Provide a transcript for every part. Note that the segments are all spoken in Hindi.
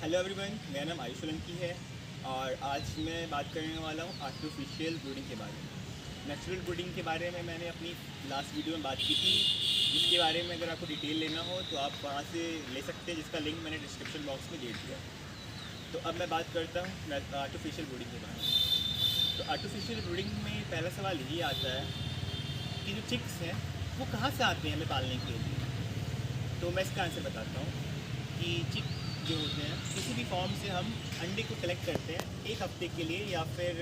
हेलो एवरीवन, मेरा नाम आयुष सोलंकी है और आज मैं बात करने वाला हूँ आर्टिफिशियल ब्रूडिंग के बारे में। नेचुरल ब्रूडिंग के बारे में मैंने अपनी लास्ट वीडियो में बात की थी, जिसके बारे में अगर आपको डिटेल लेना हो तो आप वहाँ से ले सकते हैं, जिसका लिंक मैंने डिस्क्रिप्शन बॉक्स में दे दिया। तो अब मैं बात करता हूँ आर्टिफिशियल ब्रूडिंग के बारे में। तो आर्टिफिशियल ब्रूडिंग में पहला सवाल यही आता है कि जो चिक्स हैं वो कहाँ से आते हैं हमें पालने के लिए। तो मैं इसका आंसर बताता हूँ कि चिक जो होते हैं किसी भी फॉर्म से हम अंडे को कलेक्ट करते हैं एक हफ्ते के लिए या फिर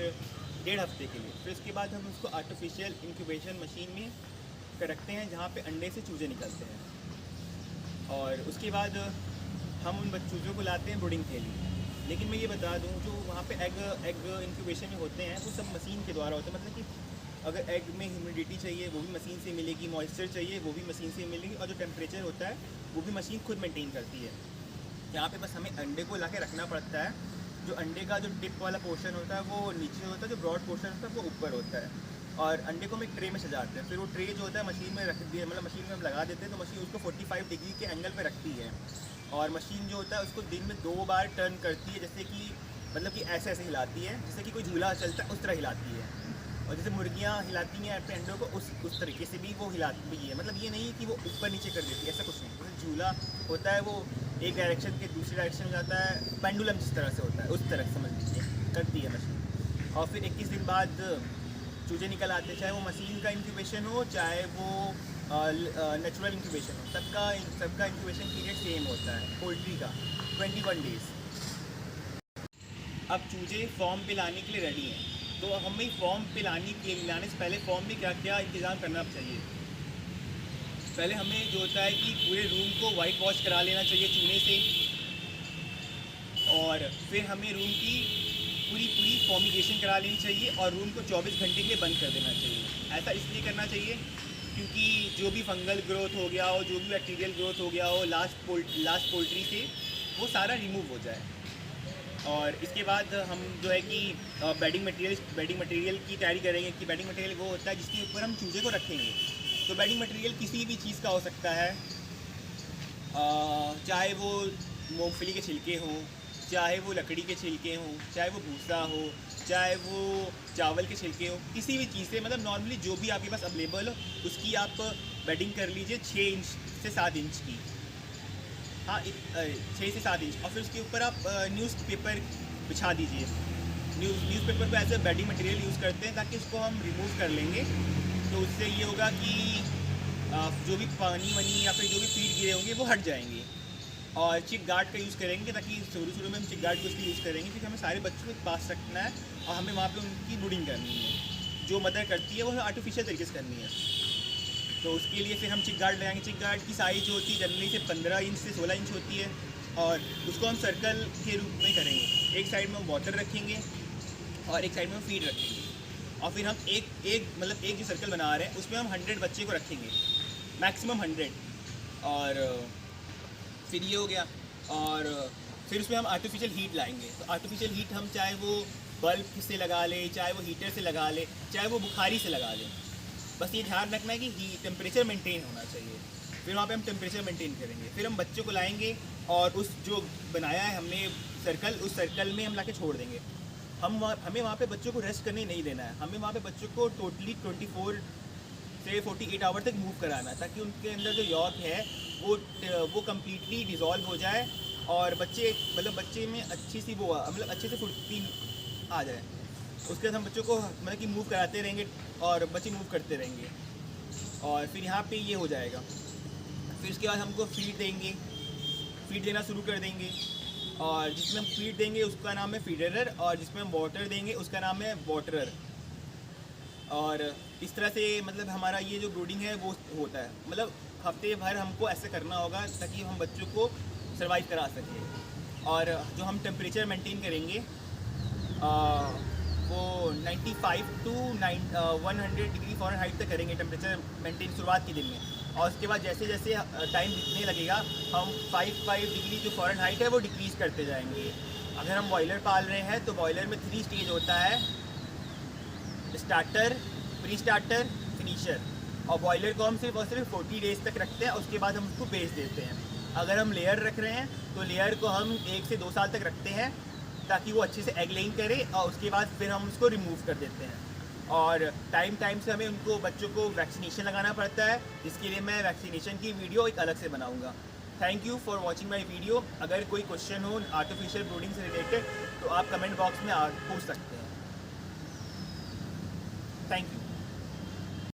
1.5 हफ्ते के लिए। फिर उसके बाद हम उसको आर्टिफिशियल इंक्यूबेशन मशीन में रखते हैं जहाँ पे अंडे से चूजे निकलते हैं और उसके बाद हम उन चूज़ों को लाते हैं ब्रूडिंग के लिए। लेकिन मैं ये बता दूँ, जो वहाँ पे एग इंक्यूबेशन में होते हैं वो सब मशीन के द्वारा होते हैं। मतलब कि अगर एग में ह्यूमिडिटी चाहिए वो भी मशीन से मिलेगी, मॉइस्चर चाहिए वो भी मशीन से मिलेगी, और जो टेम्परेचर होता है वो भी मशीन खुद मेंटेन करती है। यहाँ पे बस हमें अंडे को लाके रखना पड़ता है। जो अंडे का जो टिप वाला पोर्शन होता है वो नीचे होता है, जो ब्रॉड पोर्शन होता है वो ऊपर होता है, और अंडे को हम एक ट्रे में सजाते हैं। फिर वो ट्रे जो होता है मशीन में रख दिया, मतलब मशीन में हम लगा देते हैं, तो मशीन उसको 45 डिग्री के एंगल पे रखती है, और मशीन जो होता है उसको दिन में 2 बार टर्न करती है, जैसे कि मतलब कि ऐसे ऐसे हिलाती है जैसे कि कोई झूला चलता है उस तरह हिलाती है। और जैसे मुर्गियाँ हिलाती हैं अपने अंडों को उस तरीके से भी वो हिलाती है। मतलब ये नहीं कि वो ऊपर नीचे कर देती है, ऐसा कुछ नहीं। जैसे झूला होता है वो एक डायरेक्शन के दूसरी डायरेक्शन में जाता है, पेंडुलम जिस तरह से होता है उस तरह समझ लीजिए करती है मशीन। और फिर 21 दिन बाद चूजे निकल आते हैं, चाहे वो मशीन का इंक्यूबेशन हो चाहे वो नेचुरल इंक्यूबेशन हो, सबका इंक्यूबेशन पीरियड सेम होता है पोल्ट्री का 21 डेज़। अब चूजे फॉर्म पे लाने के लिए रेडी हैं, तो हमें फॉर्म पे लाने से पहले फॉर्म में क्या क्या इंतज़ाम करना चाहिए। पहले हमें जो होता है कि पूरे रूम को वाइट वॉश करा लेना चाहिए चूने से, और फिर हमें रूम की पूरी फॉर्मिगेशन करा लेनी चाहिए और रूम को 24 घंटे के लिए बंद कर देना चाहिए। ऐसा इसलिए करना चाहिए क्योंकि जो भी फंगल ग्रोथ हो गया हो, जो भी बैक्टीरियल ग्रोथ हो गया हो लास्ट पोल्ट्री से, वो सारा रिमूव हो जाए। और इसके बाद हम जो है कि बेडिंग मटेरियल की तैयारी करेंगे। कि बेडिंग मटेरियल वो होता है जिसके ऊपर हम चूजे को रखेंगे। तो बेडिंग मटेरियल किसी भी चीज़ का हो सकता है, चाहे वो मूंगफली के छिलके हों, चाहे वो लकड़ी के छिलके हों, चाहे वो भूसा हो, चाहे वो चावल के छिलके हों, किसी भी चीज़ से, मतलब नॉर्मली जो भी आपके पास अवेलेबल हो उसकी आप बेडिंग कर लीजिए 6 इंच से 7 इंच की। हाँ, 6 से 7 इंच। और फिर उसके ऊपर आप न्यूज़पेपर बिछा दीजिए। न्यूज़पेपर को as a bedding material use करते हैं ताकि उसको हम रिमूव कर लेंगे। तो उससे ये होगा कि जो भी पानी वनी या फिर जो भी फीड गिरे होंगे वो हट जाएंगे। और चिक गार्ड का यूज़ करेंगे, ताकि शुरू में हम चिक गार्ड को इसलिए यूज़ करेंगे क्योंकि हमें सारे बच्चों के पास रखना है और हमें वहाँ पे उनकी ब्रूडिंग करनी है। जो मदर करती है वो आर्टिफिशियल तरीके से करनी है। तो उसके लिए फिर हम चिक गार्ड लगाएंगे। चिक गार्ड की साइज़ जो होती है जनरली से 15 इंच से 16 इंच होती है, और उसको हम सर्कल के रूप में करेंगे। एक साइड में हम वाटर रखेंगे और एक साइड में हम फीड रखेंगे, और फिर हम एक जो सर्कल बना रहे हैं उसमें हम 100 बच्चे को रखेंगे, मैक्सिमम 100। और फिर ये हो गया, और फिर उसमें हम आर्टिफिशियल हीट लाएंगे। तो आर्टिफिशियल हीट हम चाहे वो बल्ब से लगा लें, चाहे वो हीटर से लगा लें, चाहे वो बुखारी से लगा लें। बस ये ध्यान रखना है कि टेम्परेचर मेंटेन होना चाहिए। फिर वहाँ पे हम टेम्परेचर मेंटेन करेंगे। फिर हम बच्चों को लाएंगे और उस जो बनाया है हमने सर्कल, उस सर्कल में हम ला के छोड़ देंगे। हमें वहाँ पे बच्चों को रेस्ट करने नहीं देना है। हमें वहाँ पे बच्चों को टोटली 24 से 48 आवर तक मूव कराना है, ताकि उनके अंदर जो यॉर्क है वो कम्प्लीटली डिज़ोल्व हो जाए और बच्चे में अच्छी सी वो मतलब अच्छे से फुर्ती आ जाए। उसके बाद हम बच्चों को मतलब कि मूव कराते रहेंगे और बच्चे मूव करते रहेंगे, और फिर यहाँ पे ये हो जाएगा। फिर उसके बाद हमको फीड देना शुरू कर देंगे, और जिसमें हम फीड देंगे उसका नाम है फीडरर, और जिसमें हम वाटर देंगे उसका नाम है वाटरर। और इस तरह से मतलब हमारा ये जो ब्रूडिंग है वो होता है। मतलब हफ्ते भर हमको ऐसे करना होगा ताकि हम बच्चों को सर्वाइव करा सकें। और जो हम टेम्परेचर मेंटेन करेंगे वो 95 टू 100 डिग्री फ़ारेनहाइट तक करेंगे टेम्परेचर मेंटेन शुरुआत के दिन में। और उसके बाद जैसे जैसे टाइम बीतने लगेगा हम 5 डिग्री जो फ़ारेनहाइट है वो डिक्रीज़ करते जाएंगे। अगर हम बॉयलर पाल रहे हैं तो बॉयलर में 3 स्टेज होता है, स्टार्टर, प्री स्टार्टर, फिनिशर। और बॉयलर को हम सिर्फ 40 डेज़ तक रखते हैं, उसके बाद हम उसको बेच देते हैं। अगर हम लेयर रख रहे हैं तो लेयर को हम 1 से 2 साल तक रखते हैं ताकि वो अच्छे से एग लेइंग करे, और उसके बाद फिर हम उसको रिमूव कर देते हैं। और टाइम से हमें उनको बच्चों को वैक्सीनेशन लगाना पड़ता है, जिसके लिए मैं वैक्सीनेशन की वीडियो एक अलग से बनाऊंगा। Thank you for watching my video. अगर कोई क्वेश्चन हो आर्टिफिशियल ब्रूडिंग से रिलेटेड तो आप कमेंट बॉक्स में पूछ सकते हैं। Thank you.